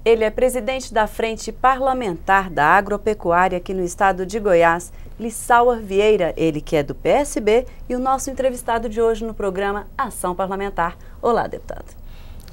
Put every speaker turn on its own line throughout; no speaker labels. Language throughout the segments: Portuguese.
Ele é presidente da Frente Parlamentar da Agropecuária aqui no estado de Goiás, Lissauer Vieira, ele que é do PSB e o nosso entrevistado de hoje no programa Ação Parlamentar. Olá, deputado.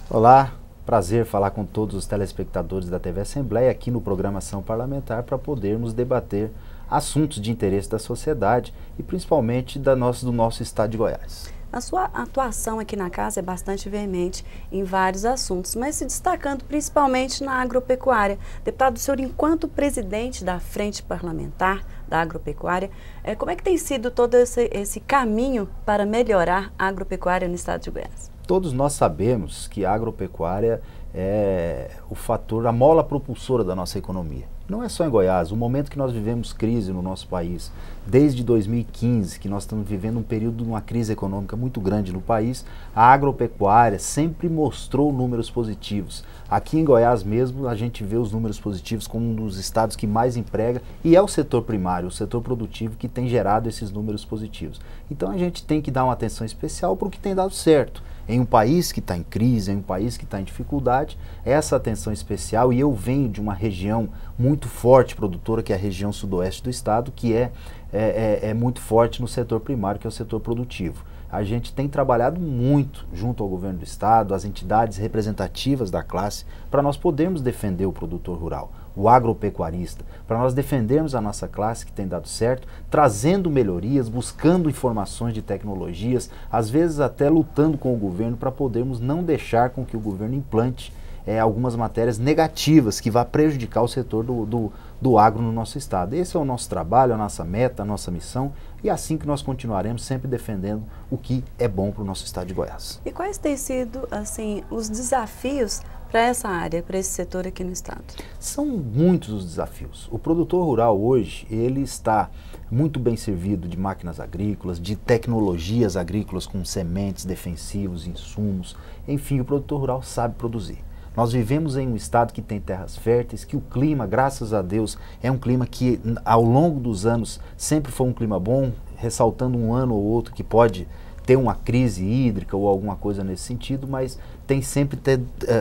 Olá, prazer falar com todos os telespectadores da TV Assembleia aqui no programa Ação Parlamentar para podermos debater assuntos de interesse da sociedade e principalmente do nosso estado de Goiás.
A sua atuação aqui na casa é bastante veemente em vários assuntos, mas se destacando principalmente na agropecuária. Deputado, o senhor, enquanto presidente da Frente Parlamentar da Agropecuária, como é que tem sido todo esse caminho para melhorar a agropecuária no estado de Goiás?
Todos nós sabemos que a agropecuária é o fator, a mola propulsora da nossa economia. Não é só em Goiás, o momento que nós vivemos crise no nosso país, desde 2015, que nós estamos vivendo um período de uma crise econômica muito grande no país, a agropecuária sempre mostrou números positivos. Aqui em Goiás mesmo, a gente vê os números positivos como um dos estados que mais emprega e é o setor primário, o setor produtivo que tem gerado esses números positivos. Então a gente tem que dar uma atenção especial para o que tem dado certo. Em um país que está em crise, em um país que está em dificuldade, essa atenção especial, e eu venho de uma região muito forte produtora, que é a região sudoeste do estado, que é muito forte no setor primário, que é o setor produtivo. A gente tem trabalhado muito junto ao governo do estado, as entidades representativas da classe, para nós podermos defender o produtor rural, o agropecuarista, para nós defendermos a nossa classe que tem dado certo, trazendo melhorias, buscando informações de tecnologias, às vezes até lutando com o governo para podermos não deixar com que o governo implante algumas matérias negativas que vá prejudicar o setor do agro no nosso estado. Esse é o nosso trabalho, a nossa meta, a nossa missão, e é assim que nós continuaremos sempre defendendo o que é bom para o nosso estado de Goiás.
E quais têm sido, assim, os desafios para essa área, para esse setor aqui no estado?
São muitos os desafios. O produtor rural hoje, ele está muito bem servido de máquinas agrícolas, de tecnologias agrícolas com sementes, defensivos, insumos, enfim, o produtor rural sabe produzir. Nós vivemos em um estado que tem terras férteis, que o clima, graças a Deus, é um clima que ao longo dos anos sempre foi um clima bom, ressaltando um ano ou outro que pode ter uma crise hídrica ou alguma coisa nesse sentido, mas tem sempre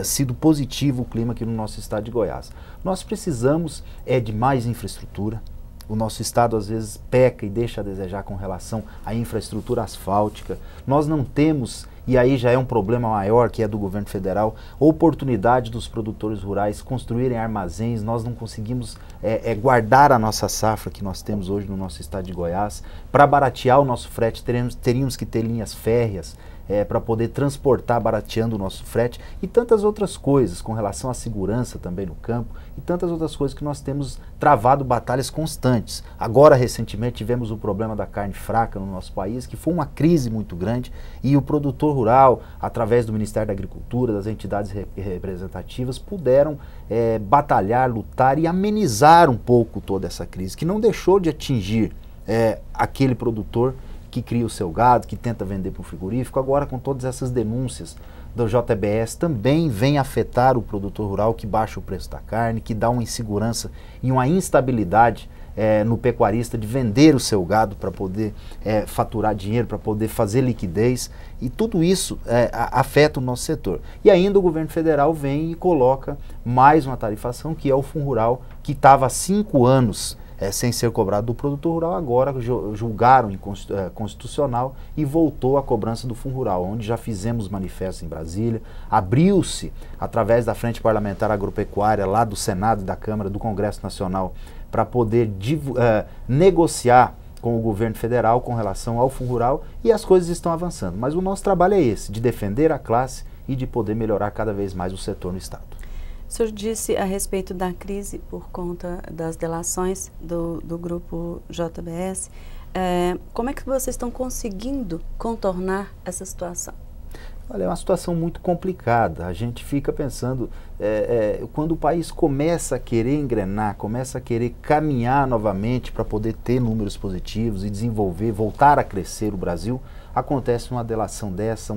sido positivo o clima aqui no nosso estado de Goiás. Nós precisamos de mais infraestrutura. O nosso estado às vezes peca e deixa a desejar com relação à infraestrutura asfáltica. Nós não temos, e aí já é um problema maior que é do governo federal, oportunidade dos produtores rurais construírem armazéns. Nós não conseguimos guardar a nossa safra que nós temos hoje no nosso estado de Goiás. Para baratear o nosso frete, teríamos que ter linhas férreas para poder transportar barateando o nosso frete e tantas outras coisas com relação à segurança também no campo e tantas outras coisas que nós temos travado batalhas constantes. Agora, recentemente, tivemos o problema da carne fraca no nosso país, que foi uma crise muito grande e o produtor rural, através do Ministério da Agricultura, das entidades representativas, puderam batalhar, lutar e amenizar um pouco toda essa crise, que não deixou de atingir aquele produtor que cria o seu gado, que tenta vender para o frigorífico. Agora, com todas essas denúncias do JBS, também vem afetar o produtor rural, que baixa o preço da carne, que dá uma insegurança e uma instabilidade no pecuarista de vender o seu gado para poder faturar dinheiro, para poder fazer liquidez, e tudo isso afeta o nosso setor. E ainda o governo federal vem e coloca mais uma tarifação, que é o Fundo Rural, que estava há 5 anos sem ser cobrado do produtor rural, agora julgaram inconstitucional e voltou a cobrança do Fundo Rural, onde já fizemos manifestos em Brasília, abriu-se, através da Frente Parlamentar Agropecuária, lá do Senado, da Câmara, do Congresso Nacional, para poder negociar com o governo federal com relação ao Fundo Rural, e as coisas estão avançando. Mas o nosso trabalho é esse, de defender a classe e de poder melhorar cada vez mais o setor no estado.
O senhor disse a respeito da crise por conta das delações do grupo JBS. Como é que vocês estão conseguindo contornar essa situação?
Olha, é uma situação muito complicada. A gente fica pensando, quando o país começa a querer engrenar, começa a querer caminhar novamente para poder ter números positivos e desenvolver, voltar a crescer o Brasil, acontece uma delação dessa,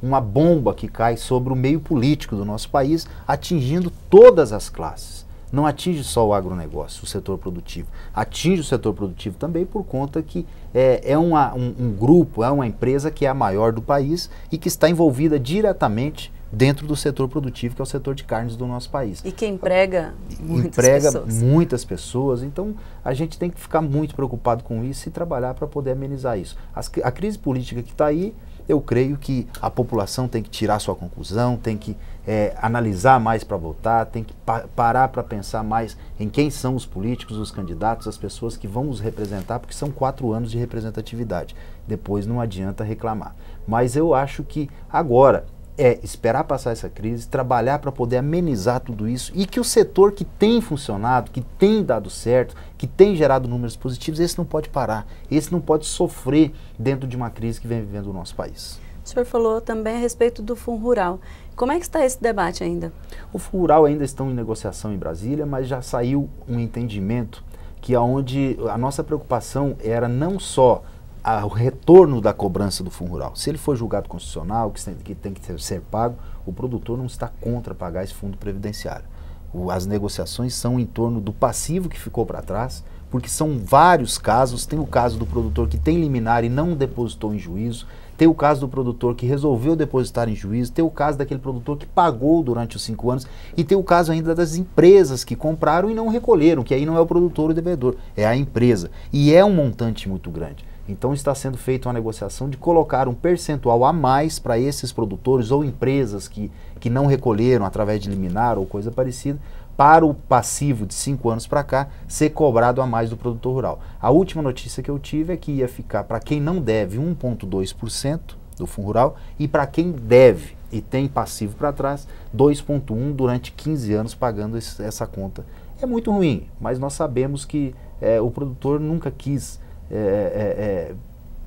uma bomba que cai sobre o meio político do nosso país, atingindo todas as classes. Não atinge só o agronegócio, o setor produtivo. Atinge o setor produtivo também por conta que um grupo, é uma empresa que é a maior do país e que está envolvida diretamente dentro do setor produtivo, que é o setor de carnes do nosso país.
E que emprega muitas pessoas.
Então, a gente tem que ficar muito preocupado com isso e trabalhar para poder amenizar isso. A crise política que está aí, eu creio que a população tem que tirar sua conclusão, tem que analisar mais para votar, tem que parar para pensar mais em quem são os políticos, os candidatos, as pessoas que vão nos representar, porque são 4 anos de representatividade. Depois não adianta reclamar. Mas eu acho que agora esperar passar essa crise, trabalhar para poder amenizar tudo isso e que o setor que tem funcionado, que tem dado certo, que tem gerado números positivos, esse não pode parar, esse não pode sofrer dentro de uma crise que vem vivendo o nosso país.
O senhor falou também a respeito do Fundo Rural. Como é que está esse debate ainda?
O Fundo Rural ainda está em negociação em Brasília, mas já saiu um entendimento que onde a nossa preocupação era não só o retorno da cobrança do Fundo Rural. Se ele for julgado constitucional, que tem que ser pago, o produtor não está contra pagar esse fundo previdenciário. As negociações são em torno do passivo que ficou para trás, porque são vários casos. Tem o caso do produtor que tem liminar e não depositou em juízo, tem o caso do produtor que resolveu depositar em juízo, tem o caso daquele produtor que pagou durante os 5 anos e tem o caso ainda das empresas que compraram e não recolheram, que aí não é o produtor ou o devedor, é a empresa. E é um montante muito grande. Então está sendo feita uma negociação de colocar um percentual a mais para esses produtores ou empresas que não recolheram através de liminar ou coisa parecida, para o passivo de 5 anos para cá ser cobrado a mais do produtor rural. A última notícia que eu tive é que ia ficar para quem não deve 1,2% do Fundo Rural e para quem deve e tem passivo para trás 2,1% durante 15 anos pagando essa conta. É muito ruim, mas nós sabemos que o produtor nunca quis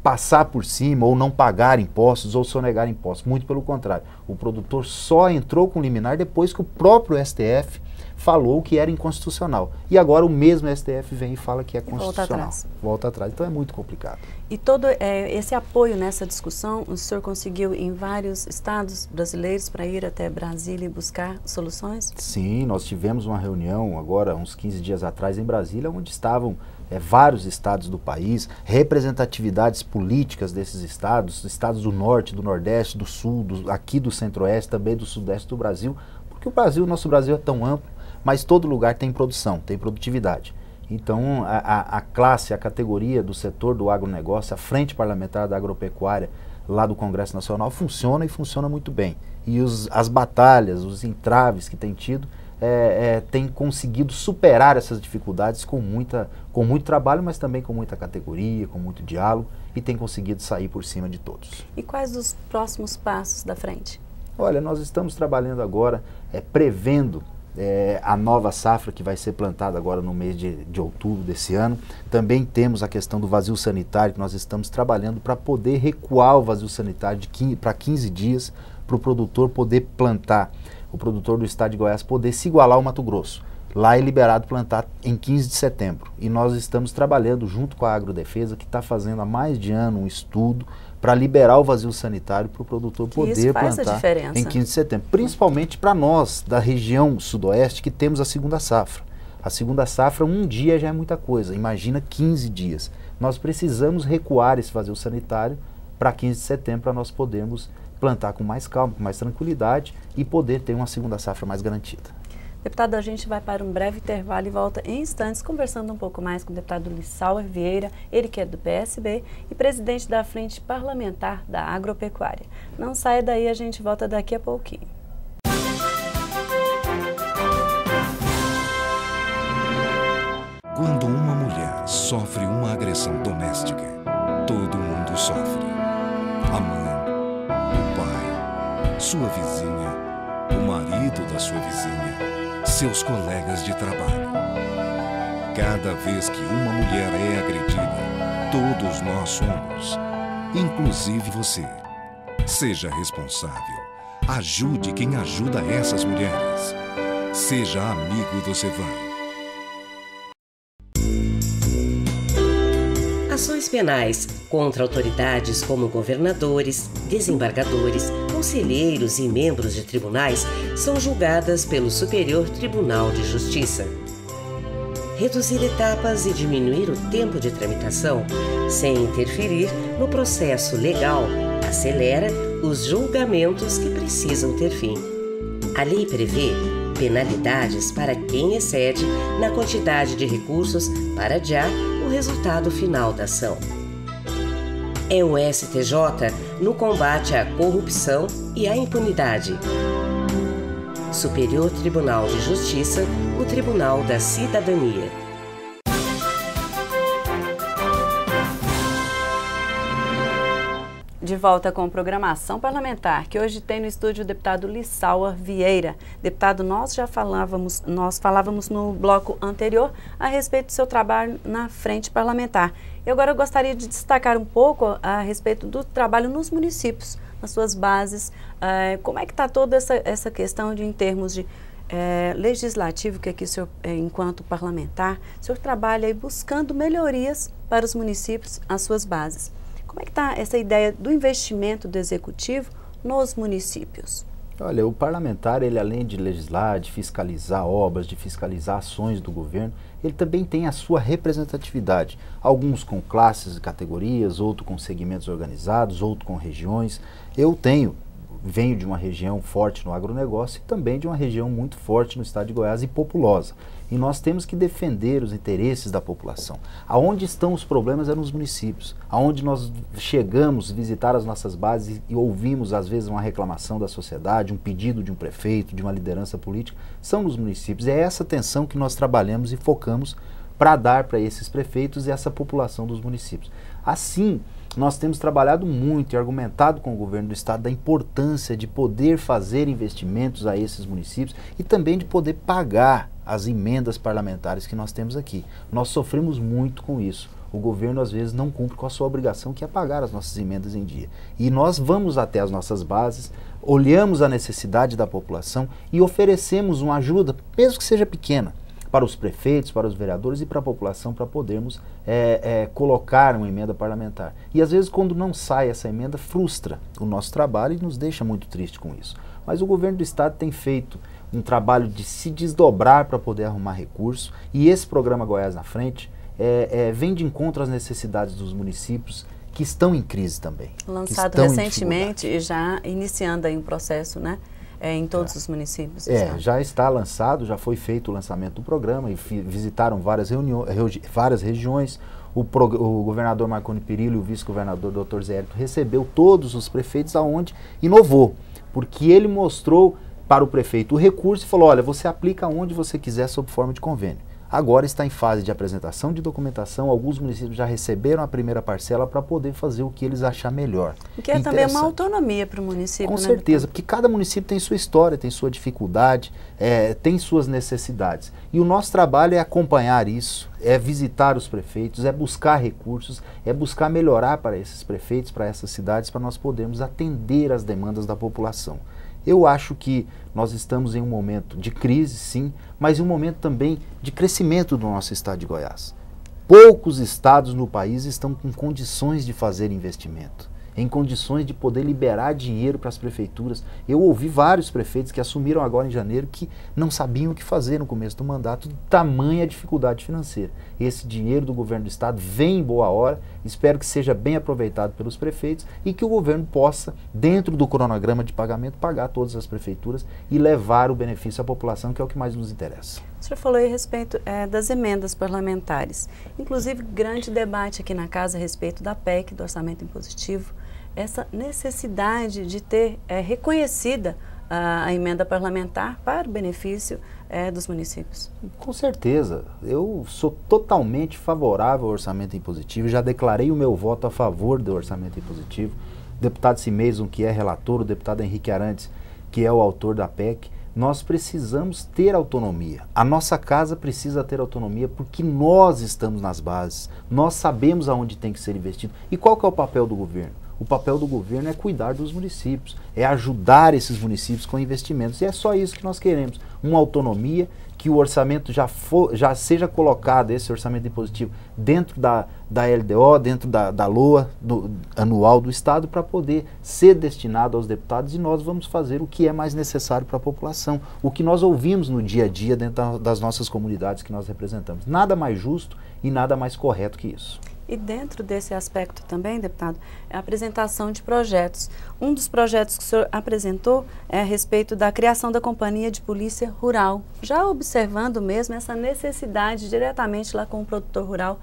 passar por cima ou não pagar impostos ou sonegar impostos. Muito pelo contrário. O produtor só entrou com liminar depois que o próprio STF falou que era inconstitucional. E agora o mesmo STF vem e fala que é constitucional. Volta atrás. Então é muito complicado.
E todo esse apoio nessa discussão, o senhor conseguiu em vários estados brasileiros para ir até Brasília e buscar soluções?
Sim, nós tivemos uma reunião agora, uns 15 dias atrás, em Brasília, onde estavam vários estados do país, representatividades políticas desses estados do norte, do nordeste, do sul, aqui do centro-oeste, também do sudeste do Brasil, porque o nosso Brasil é tão amplo, mas todo lugar tem produção, tem produtividade. Então a classe, a categoria do setor do agronegócio, a frente parlamentar da agropecuária lá do Congresso Nacional funciona e funciona muito bem. E as batalhas, os entraves que tem tido, tem conseguido superar essas dificuldades com muito trabalho, mas também com muita categoria, com muito diálogo, e tem conseguido sair por cima de todos.
E quais os próximos passos da frente?
Olha, nós estamos trabalhando agora, prevendo a nova safra que vai ser plantada agora no mês de outubro desse ano. Também temos a questão do vazio sanitário, que nós estamos trabalhando para poder recuar o vazio sanitário para 15 dias, para o produtor poder plantar, o produtor do estado de Goiás poder se igualar ao Mato Grosso. Lá é liberado plantar em 15 de setembro. E nós estamos trabalhando junto com a Agrodefesa, que está fazendo há mais de ano um estudo para liberar o vazio sanitário para o produtor poder plantar em 15 de setembro. Principalmente para nós, da região sudoeste, que temos a segunda safra. A segunda safra, um dia já é muita coisa, imagina 15 dias. Nós precisamos recuar esse vazio sanitário para 15 de setembro, para nós podermos plantar com mais calma, com mais tranquilidade e poder ter uma segunda safra mais garantida.
Deputado, a gente vai para um breve intervalo e volta em instantes conversando um pouco mais com o deputado Lissauer Vieira, ele que é do PSB e presidente da Frente Parlamentar da Agropecuária. Não saia daí, a gente volta daqui a pouquinho.
Quando uma mulher sofre uma agressão doméstica, todo mundo sofre. A mãe, o pai, sua vizinha, o marido da sua vizinha, seus colegas de trabalho. Cada vez que uma mulher é agredida, todos nós somos, inclusive você. Seja responsável. Ajude quem ajuda essas mulheres. Seja amigo do Sevan.
Ações penais contra autoridades como governadores, desembargadores, conselheiros e membros de tribunais são julgadas pelo Superior Tribunal de Justiça. Reduzir etapas e diminuir o tempo de tramitação, sem interferir no processo legal, acelera os julgamentos que precisam ter fim. A lei prevê penalidades para quem excede na quantidade de recursos para adiar o resultado final da ação. É o STJ no combate à corrupção e à impunidade. Superior Tribunal de Justiça, o Tribunal da Cidadania.
De volta com programação parlamentar, que hoje tem no estúdio o deputado Lissauer Vieira. Deputado, nós falávamos no bloco anterior a respeito do seu trabalho na frente parlamentar. E agora eu gostaria de destacar um pouco a respeito do trabalho nos municípios, nas suas bases. Como é que está toda essa questão em termos de legislativo, que aqui o senhor, enquanto parlamentar, o senhor trabalha aí buscando melhorias para os municípios, as suas bases. Como é que está essa ideia do investimento do executivo nos municípios?
Olha, o parlamentar, ele além de legislar, de fiscalizar obras, de fiscalizar ações do governo, ele também tem a sua representatividade. Alguns com classes e categorias, outros com segmentos organizados, outros com regiões. Venho de uma região forte no agronegócio e também de uma região muito forte no estado de Goiás e populosa. E nós temos que defender os interesses da população. Aonde estão os problemas é nos municípios. Aonde nós chegamos, visitar as nossas bases e ouvimos às vezes uma reclamação da sociedade, um pedido de um prefeito, de uma liderança política, são nos municípios. É essa atenção que nós trabalhamos e focamos para dar para esses prefeitos e essa população dos municípios. Assim, nós temos trabalhado muito e argumentado com o governo do estado da importância de poder fazer investimentos a esses municípios e também de poder pagar as emendas parlamentares que nós temos aqui. Nós sofremos muito com isso. O governo às vezes não cumpre com a sua obrigação, que é pagar as nossas emendas em dia. E nós vamos até as nossas bases, olhamos a necessidade da população e oferecemos uma ajuda, mesmo que seja pequena, para os prefeitos, para os vereadores e para a população, para podermos colocar uma emenda parlamentar. E às vezes quando não sai essa emenda, frustra o nosso trabalho e nos deixa muito triste com isso. Mas o governo do estado tem feito um trabalho de se desdobrar para poder arrumar recursos, e esse programa Goiás na Frente vem de encontro às necessidades dos municípios que estão em crise também.
Lançado recentemente e já iniciando aí um processo, né? Em todos os municípios.
Já está lançado, já foi feito o lançamento do programa e visitaram várias regiões. O governador Marconi Perillo e o vice-governador Dr. Zé Hélito recebeu todos os prefeitos aonde inovou, porque ele mostrou para o prefeito o recurso e falou, olha, você aplica onde você quiser sob forma de convênio. Agora está em fase de apresentação de documentação, alguns municípios já receberam a primeira parcela para poder fazer o que eles acharem melhor.
O que é também uma autonomia para o município,
Com certeza, porque cada município tem sua história, tem sua dificuldade, tem suas necessidades. E o nosso trabalho é acompanhar isso, é visitar os prefeitos, é buscar recursos, é buscar melhorar para esses prefeitos, para essas cidades, para nós podermos atender às demandas da população. Eu acho que nós estamos em um momento de crise, sim, mas em um momento também de crescimento do nosso estado de Goiás. Poucos estados no país estão com condições de fazer investimento, em condições de poder liberar dinheiro para as prefeituras. Eu ouvi vários prefeitos que assumiram agora em janeiro que não sabiam o que fazer no começo do mandato, tamanha dificuldade financeira. Esse dinheiro do governo do estado vem em boa hora, espero que seja bem aproveitado pelos prefeitos e que o governo possa, dentro do cronograma de pagamento, pagar todas as prefeituras e levar o benefício à população, que é o que mais nos interessa.
O senhor falou a respeito das emendas parlamentares, inclusive grande debate aqui na casa a respeito da PEC, do orçamento impositivo, essa necessidade de ter reconhecida a emenda parlamentar para o benefício dos municípios.
Com certeza, eu sou totalmente favorável ao orçamento impositivo, já declarei o meu voto a favor do orçamento impositivo. O deputado Cimeison, que é relator, o deputado Henrique Arantes, que é o autor da PEC, nós precisamos ter autonomia. A nossa casa precisa ter autonomia porque nós estamos nas bases, nós sabemos aonde tem que ser investido. E qual que é o papel do governo? O papel do governo é cuidar dos municípios, é ajudar esses municípios com investimentos. E é só isso que nós queremos, uma autonomia, que o orçamento já seja colocado, esse orçamento impositivo, dentro da LDO, dentro da LOA anual do Estado, para poder ser destinado aos deputados, e nós vamos fazer o que é mais necessário para a população, o que nós ouvimos no dia a dia dentro das nossas comunidades que nós representamos. Nada mais justo e nada mais correto que isso.
E dentro desse aspecto também, deputado, é a apresentação de projetos. Um dos projetos que o senhor apresentou é a respeito da criação da Companhia de Polícia Rural, já observando mesmo essa necessidade diretamente lá com o produtor rural,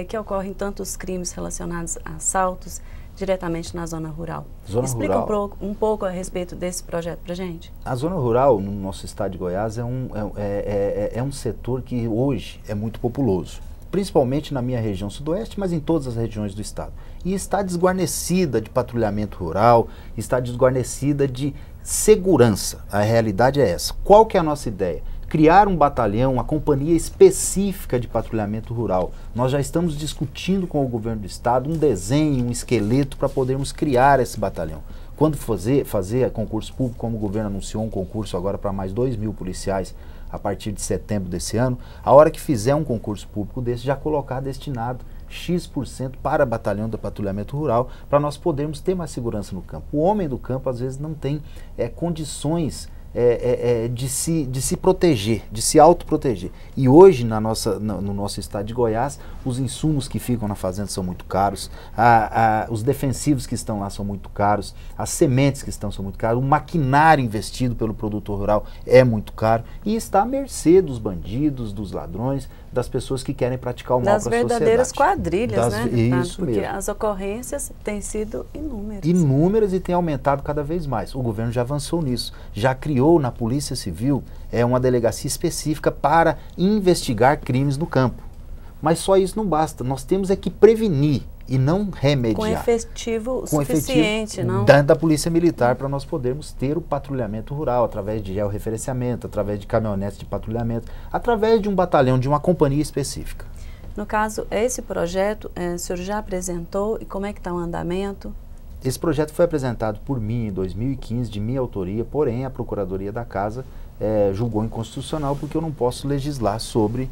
que ocorrem tantos crimes relacionados a assaltos, diretamente na zona rural. Explica um pouco a respeito desse projeto para a gente.
A zona rural, no nosso estado de Goiás, é um setor que hoje é muito populoso, principalmente na minha região sudoeste, mas em todas as regiões do estado. E está desguarnecida de patrulhamento rural, está desguarnecida de segurança. A realidade é essa. Qual que é a nossa ideia? Criar um batalhão, uma companhia específica de patrulhamento rural. Nós já estamos discutindo com o governo do estado um desenho, um esqueleto para podermos criar esse batalhão. Quando fazer concurso público, como o governo anunciou um concurso agora para mais 2.000 policiais a partir de setembro desse ano, a hora que fizer um concurso público desse, já colocar destinado X% para batalhão do patrulhamento rural, para nós podermos ter mais segurança no campo. O homem do campo às vezes não tem condições de se proteger, de se autoproteger. E hoje, no nosso estado de Goiás, os insumos que ficam na fazenda são muito caros, os defensivos que estão lá são muito caros, as sementes que estão são muito caras, o maquinário investido pelo produtor rural é muito caro e está à mercê dos bandidos, dos ladrões, das pessoas que querem praticar o mal para a sociedade.
Das verdadeiras quadrilhas, né?
Isso
porque
mesmo.
As ocorrências têm sido inúmeras.
Inúmeras e têm aumentado cada vez mais. O governo já avançou nisso, já criou na Polícia Civil uma delegacia específica para investigar crimes no campo. Mas só isso não basta, nós temos que prevenir e não remediar.
Com efetivo suficiente, não?
Da Polícia Militar, para nós podermos ter o patrulhamento rural, através de georreferenciamento, através de caminhonetes de patrulhamento, através de um batalhão, de uma companhia específica.
No caso, esse projeto, o senhor já apresentou e como é que está o andamento?
Esse projeto foi apresentado por mim em 2015, de minha autoria, porém a Procuradoria da Casa julgou inconstitucional porque eu não posso legislar sobre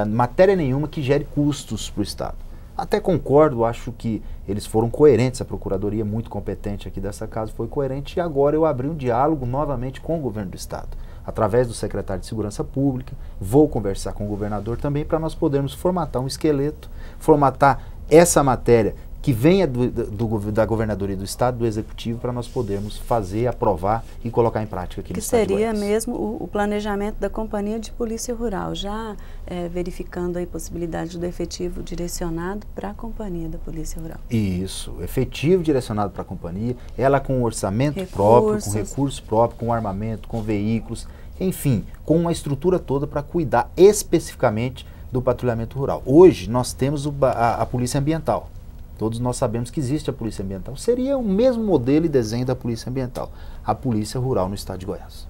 matéria nenhuma que gere custos para o Estado. Até concordo, acho que eles foram coerentes, a Procuradoria muito competente aqui dessa casa foi coerente e agora eu abri um diálogo novamente com o governo do Estado, através do secretário de Segurança Pública, vou conversar com o governador também para nós podermos formatar um esqueleto, formatar essa matéria que venha da governadoria do Estado, do Executivo, para nós podermos fazer, aprovar e colocar em prática aqui no Estado de Goiás.
Que seria mesmo o planejamento da Companhia de Polícia Rural, já verificando a possibilidade do efetivo direcionado para a Companhia da Polícia Rural.
Isso, efetivo direcionado para a companhia, ela com orçamento próprio, com recursos próprios, com armamento, com veículos, enfim, com uma estrutura toda para cuidar especificamente do patrulhamento rural. Hoje nós temos a Polícia Ambiental. Todos nós sabemos que existe a Polícia Ambiental. Seria o mesmo modelo e desenho da Polícia Ambiental, a Polícia Rural no Estado de Goiás.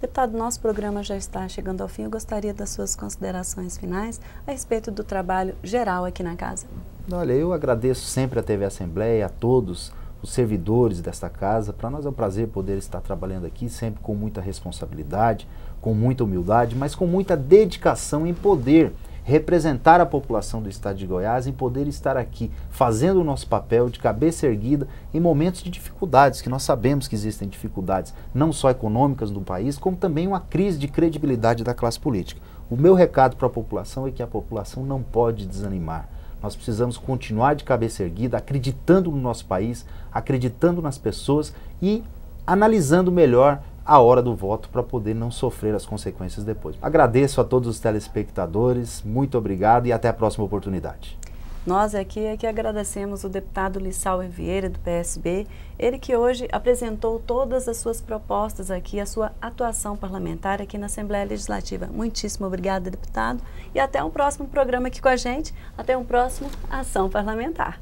Deputado, nosso programa já está chegando ao fim. Eu gostaria das suas considerações finais a respeito do trabalho geral aqui na casa.
Olha, eu agradeço sempre a TV Assembleia, a todos os servidores desta casa. Para nós é um prazer poder estar trabalhando aqui, sempre com muita responsabilidade, com muita humildade, mas com muita dedicação em poder representar a população do Estado de Goiás, em poder estar aqui fazendo o nosso papel de cabeça erguida em momentos de dificuldades, que nós sabemos que existem dificuldades, não só econômicas no país, como também uma crise de credibilidade da classe política. O meu recado para a população é que a população não pode desanimar. Nós precisamos continuar de cabeça erguida, acreditando no nosso país, acreditando nas pessoas e analisando melhor a hora do voto para poder não sofrer as consequências depois. Agradeço a todos os telespectadores, muito obrigado e até a próxima oportunidade.
Nós aqui é que agradecemos o deputado Lissauer Vieira, do PSB, ele que hoje apresentou todas as suas propostas aqui, a sua atuação parlamentar aqui na Assembleia Legislativa. Muitíssimo obrigada, deputado, e até um próximo programa aqui com a gente, até um próximo Ação Parlamentar.